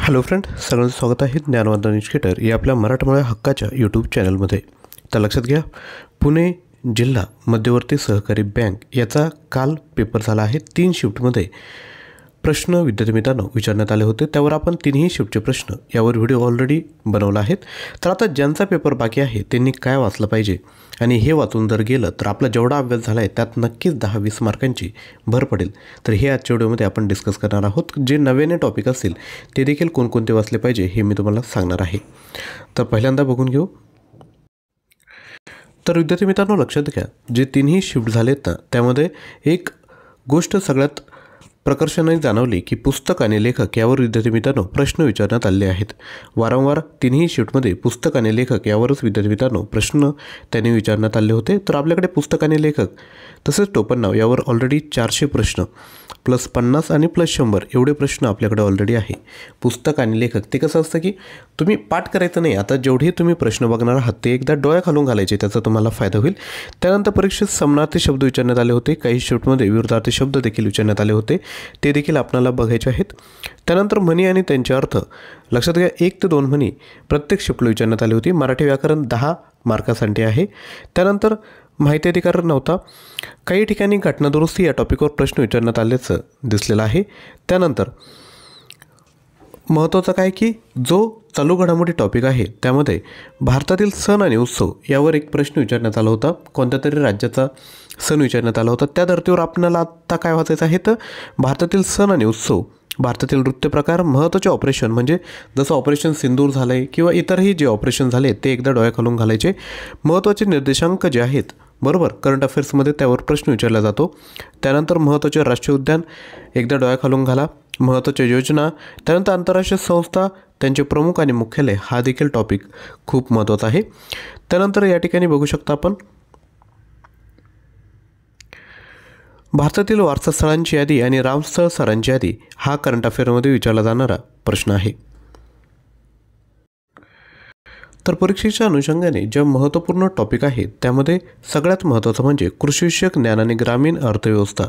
Hello friend, सगळ्यांचं स्वागत आहे ज्ञानवंदन एज्युकेटर या आपल्या मराठमोळ्या हक्काच्या यूट्यूब चॅनलमध्ये. तर लक्षात घ्या, पुणे जिल्हा मध्यवर्ती सहकारी बँक याचा काल पेपर झाला आहे. 3 शिफ्टमध्ये प्रश्न विद्यार्थी मित्रांनो विचारण्यात आले होते. त्यावर आपण 3ही शिफ्टचे प्रश्न यावर व्हिडिओ ऑलरेडी बनवला आहेत. तर आता ज्यांचा पेपर बाकी आहे त्यांनी काय वाचलं पाहिजे आणि हे वाचून जर गेलं तर आपला जेवढा अभ्यास झाला आहे त्यात नक्कीच 10-20 मार्कांची भर पडेल. तर हे आजच्या व्हिडिओमध्ये आपण डिस्कस करणार आहोत. जे नव्याने टॉपिक असतील ते देखील कोणकोणते वाचले पाहिजे हे मी तुम्हाला सांगणार आहे. तर पहिल्यांदा बघून घेऊ. तर विद्यार्थी मित्रांनो लक्षात घ्या, जे 3ही शिफ्ट झालेत ना त्यामध्ये एक गोष्ट सगळ्यात प्रकर्षाने जाणवली की पुस्तक आणि लेखक यावर विद्यार्थी मित्रांनो प्रश्न विचारण्यात आले आहेत. वारंवार 3ही शिफ्टमध्ये पुस्तक आणि लेखक यावरच विद्यार्थी मित्रांनो प्रश्न त्यांनी विचारण्यात आले होते. तर आपल्याकडे पुस्तक आणि लेखक तसेच टोपण नाव यावर ऑलरेडी 400 प्रश्न प्लस 50 आणि प्लस 100 एवढे प्रश्न आपल्याकडे ऑलरेडी आहे. पुस्तक आणि लेखक ते कसं असतं की तुम्ही पाठ करायचं नाही, आता जेवढे तुम्ही प्रश्न बघणार आहात ते एकदा डोळ्याखालून घालायचे, त्याचा तुम्हाला फायदा होईल. त्यानंतर परीक्षेत समानार्थी शब्द विचारण्यात आले होते. काही शिफ्टमध्ये विरुद्धार्थी शब्द देखील विचारण्यात आले होते, ते देखील आपल्याला बघायचे आहेत. त्यानंतर म्हणी आणि त्यांचे अर्थ लक्षात घ्या, 1 ते 2 म्हणी प्रत्येक शिफ्टला विचारण्यात आली होती. मराठी व्याकरण 10 मार्कासाठी आहे. त्यानंतर माहिती अधिकार नव्हता. काही ठिकाणी घटना दुरुस्ती या टॉपिकवर प्रश्न विचारण्यात आल्याचं दिसलेलं आहे. त्यानंतर महत्त्वाचं काय की जो चालू घडामोडी टॉपिक आहे त्यामध्ये भारतातील सण आणि उत्सव यावर एक प्रश्न विचारण्यात आला होता. कोणत्या तरी राज्याचा सण विचारण्यात आला होता. त्या धर्तीवर आपल्याला आत्ता काय वाचायचं आहे तर भारतातील सण आणि उत्सव, भारतातील नृत्यप्रकार, महत्त्वाचे ऑपरेशन म्हणजे जसं ऑपरेशन सिंदूर झालं आहे किंवा इतरही जे ऑपरेशन झाले ते एकदा डोळ्याखालून घालायचे. महत्त्वाचे निर्देशांक जे आहेत बरोबर करंट अफेअर्समध्ये त्यावर प्रश्न विचारला जातो. त्यानंतर महत्त्वाचे राष्ट्रीय उद्यान एकदा डोळ्याखालून घाला. महत्त्वाच्या योजना, त्यानंतर आंतरराष्ट्रीय संस्था त्यांचे प्रमुख आणि मुख्यालय हा देखील टॉपिक खूप महत्त्वाचा आहे. त्यानंतर या ठिकाणी बघू शकता आपण भारतातील वारसा स्थळांची यादी आणि रामस्थळ स्थळांची यादी हा करंट अफेअरमध्ये विचारला जाणारा प्रश्न आहे. तर परीक्षेच्या अनुषंगाने ज्या महत्त्वपूर्ण टॉपिक आहेत त्यामध्ये सगळ्यात महत्त्वाचं म्हणजे कृषीविषयक ज्ञान आणि ग्रामीण अर्थव्यवस्था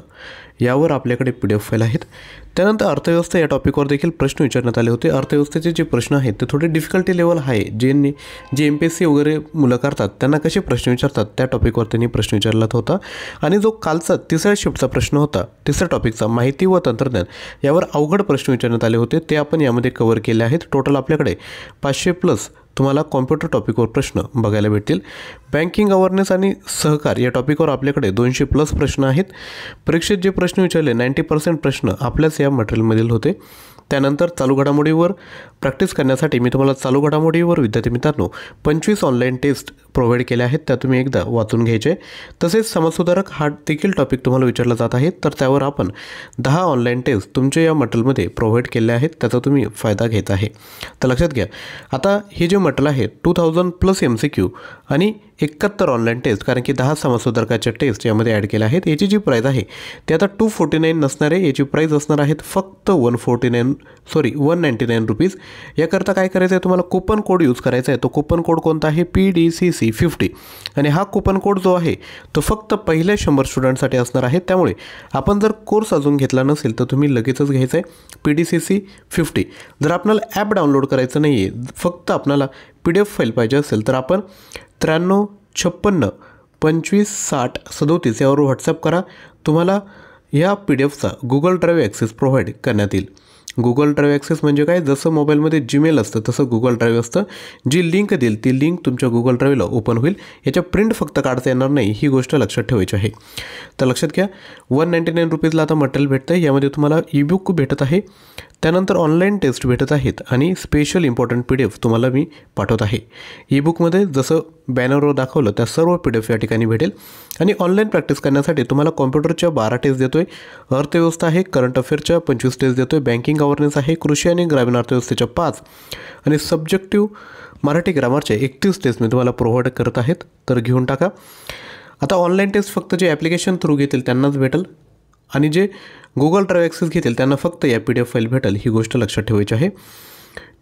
यावर आपल्याकडे PDF फाईल आहेत. त्यानंतर अर्थव्यवस्था या टॉपिकवर देखील प्रश्न विचारण्यात आले होते. अर्थव्यवस्थेचे जे प्रश्न आहेत ते थोडे डिफिकल्टी लेवल आहे. जे MPSC वगैरे मुलं करतात त्यांना कसे प्रश्न विचारतात त्या टॉपिकवर त्यांनी प्रश्न विचारला होता. आणि जो कालचा 3ऱ्या शिफ्टचा प्रश्न होता, 3ऱ्या टॉपिकचा माहिती व तंत्रज्ञान यावर अवघड प्रश्न विचारण्यात आले होते. ते आपण यामध्ये कव्हर केले आहेत. टोटल आपल्याकडे 500+ तुम्हाला कॉम्प्युटर टॉपिकवर प्रश्न बघायला भेटतील. बँकिंग अवेअरनेस आणि सहकार या टॉपिकवर आपल्याकडे 200+ प्रश्न आहेत. परीक्षेत जे प्रश्न विचारले 90% प्रश्न आपल्याच या मटेरियलमधील होते. त्यानंतर चालू घडामोडीवर प्रॅक्टिस करण्यासाठी मी तुम्हाला चालू घडामोडीवर विद्यार्थी मित्रांनो 25 ऑनलाईन टेस्ट प्रोव्हाइड केल्या आहेत. त्या तुम्ही एकदा वाचून घ्यायचे. तसेच समाजसुधारक हा देखील टॉपिक तुम्हाला विचारला जात आहे. तर त्यावर आपण 10 ऑनलाईन टेस्ट तुमच्या या मटेरियलमध्ये प्रोव्हाइड केले आहेत, त्याचा तुम्ही फायदा घेत आहे. तर लक्षात घ्या, आता हे जे मटेरियल आहे 2000+ MCQ आणि 71 ऑनलाईन टेस्ट, कारण की 10 समाजसुधारकाच्या टेस्ट यामध्ये ॲड केल्या आहेत. याची जी प्राईज आहे ती आता 249 नसणार आहे. याची प्राईज असणार आहेत फक्त 199 रुपीज. याकरता काय करायचं आहे, तुम्हाला कुपन कोड यूज करायचा आहे. तो कुपन कोड कोणता आहे PDCC50 आणि हा कुपन कोड जो आहे तो फक्त पहिल्या 100 स्टुडंटसाठी असणार आहे. त्यामुळे आपण जर कोर्स अजून घेतला नसेल तर तुम्ही लगेचच घ्यायचं आहे PDCC50. जर आपल्याला ॲप डाउनलोड करायचं नाही आहे, फक्त आपल्याला PDF फाईल पाहिजे असेल तर आपण 93 56 25 60 37 यावर व्हॉट्सअप करा. तुम्हाला या PDFचा गुगल ड्राईव्ह ॲक्सेस प्रोव्हाइड करण्यात येईल. गुगल ड्राईव्ह ॲक्सेस म्हणजे काय, जसं मोबाईलमध्ये Gmail असतं तसं गुगल ड्राईव्ह असतं. जी लिंक देईल ती लिंक तुमच्या गुगल ड्राईव्हला ओपन होईल. याच्या प्रिंट फक्त काढता येणार नाही, ही गोष्ट लक्षात ठेवायची आहे. तर लक्षात घ्या, 199 रुपीजला आता मटेरियल भेटतं आहे. यामध्ये तुम्हाला ईबुक भेटत आहे. त्यानंतर ऑनलाईन टेस्ट भेटत आहेत आणि स्पेशल इम्पॉर्टंट PDF तुम्हाला मी पाठवत आहे. ईबुकमध्ये जसं बॅनरवर दाखवलं त्या सर्व PDF या ठिकाणी भेटेल. आणि ऑनलाईन प्रॅक्टिस करण्यासाठी तुम्हाला कॉम्प्युटरच्या 12 टेस्ट देतो आहे. अर्थव्यवस्था आहे, करंट अफेअरच्या 25 टेस्ट देतो आहे. बँकिंग अवेअरनेस आहे, कृषी आणि ग्रामीण अर्थव्यवस्थेच्या 5 आणि सब्जेक्टिव्ह मराठी ग्रामरच्या 31 टेस्ट मी तुम्हाला प्रोव्हाइड करत आहेत. तर घेऊन टाका. आता ऑनलाईन टेस्ट फक्त जे ॲप्लिकेशन थ्रू घेतील त्यांनाच भेटेल आणि जे गुगल ड्राईव्ह ॲक्सेस घेतील त्यांना फक्त या PDF फाईल भेटेल, ही गोष्ट लक्षात ठेवायची आहे.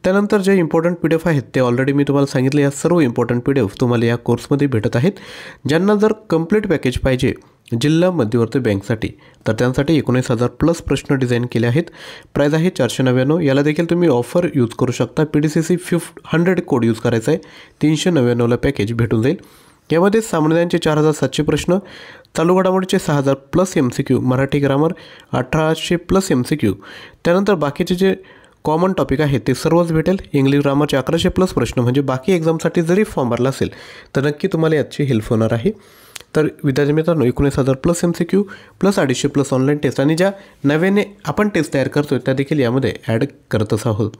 त्यानंतर जे इम्पॉर्टंट PDF आहेत ते ऑलरेडी मी तुम्हाला सांगितले. या सर्व इम्पॉर्टंट PDF तुम्हाला या कोर्समध्ये भेटत आहेत. ज्यांना जर कंप्लीट पॅकेज पाहिजे जिल्हा मध्यवर्ती बँकसाठी, तर त्यांसाठी 19,000 प्लस प्रश्न डिझाईन केले आहेत. प्राईज आहे 499. याला देखील तुम्ही ऑफर यूज करू शकता. PDCC 100 कोड यूज करायचा आहे. 399ला पॅकेज भेटून जाईल. यामध्ये सामान्यांचे 4,700 प्रश्न, चालू घडामोडीचे 6,000 plus MCQ, Marathi grammar 1,800 plus MCQ. त्यानंतर बाकीचे जे कॉमन टॉपिक आहे ते सर्वच भेटेल. इंग्लिश ग्रामरचे 1100 प्लस प्रश्न, म्हणजे बाकी एक्झामसाठी जरी फॉर्म भरला असेल तर नक्की तुम्हाला याची हेल्प होणार आहे. तर विद्यार्थी मित्रांनो, 19,000 plus MCQ plus 250 plus online test आणि ज्या नव्याने आपण टेस्ट तयार करतोय त्या देखील यामध्ये ॲड करतच आहोत.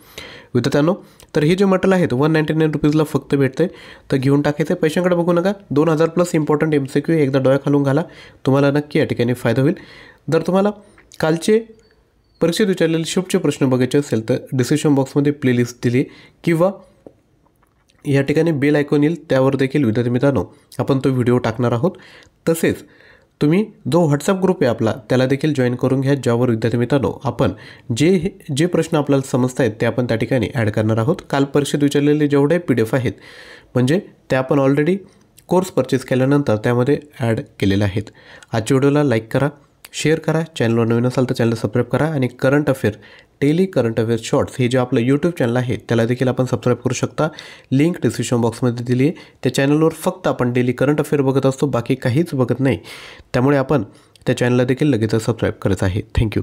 विद्यार्थ्यांनो, तर हे जे मटेरियल आहे 199 रुपीजला फक्त भेटते. तर घेऊन टाकायचं. पैशांकडे बघू नका. 2,000 प्लस इम्पॉर्टंट MCQ एकदा डोळ्याखालून घाला, तुम्हाला नक्की या ठिकाणी फायदा होईल. जर तुम्हाला कालचे परीक्षेत विचारलेले शिफ्टचे प्रश्न बघायचे असेल तर डिस्क्रिप्शन बॉक्समध्ये प्लेलिस्ट दिली किंवा या ठिकाणी बेल आयकॉन येईल, त्यावर देखील विद्यार्थी मित्रांनो आपण तो व्हिडिओ टाकणार आहोत. तसेच तुम्ही जो व्हॉट्सअप ग्रुप आहे आपला त्याला देखील जॉईन करून घ्या, ज्यावर विद्यार्थी मित्रांनो आपण जे प्रश्न आपल्याला समजत आहेत ते आपण त्या ठिकाणी ॲड करणार आहोत. काल परीक्षेत विचारलेले जेवढे PDF आहेत म्हणजे ते आपण ऑलरेडी कोर्स परचेस केल्यानंतर त्यामध्ये ॲड केलेले आहेत. आजच्या व्हिडिओला लाईक करा, शेअर करा, चॅनलवर नवीन असाल तर चॅनल सबस्क्राईब करा आणि current affair daily current affair shorts हे जे आपलं यूट्यूब चॅनल आहे त्याला देखील आपण सबस्क्राईब करू शकता. लिंक डिस्क्रिप्शन बॉक्समध्ये दिली आहे. त्या चॅनलवर फक्त आपण डेली करंट अफेअर बघत असतो, बाकी काहीच बघत नाही. त्यामुळे आपण त्या चॅनलला देखील लगेच सबस्क्राईब करायचं आहे. थँक्यू.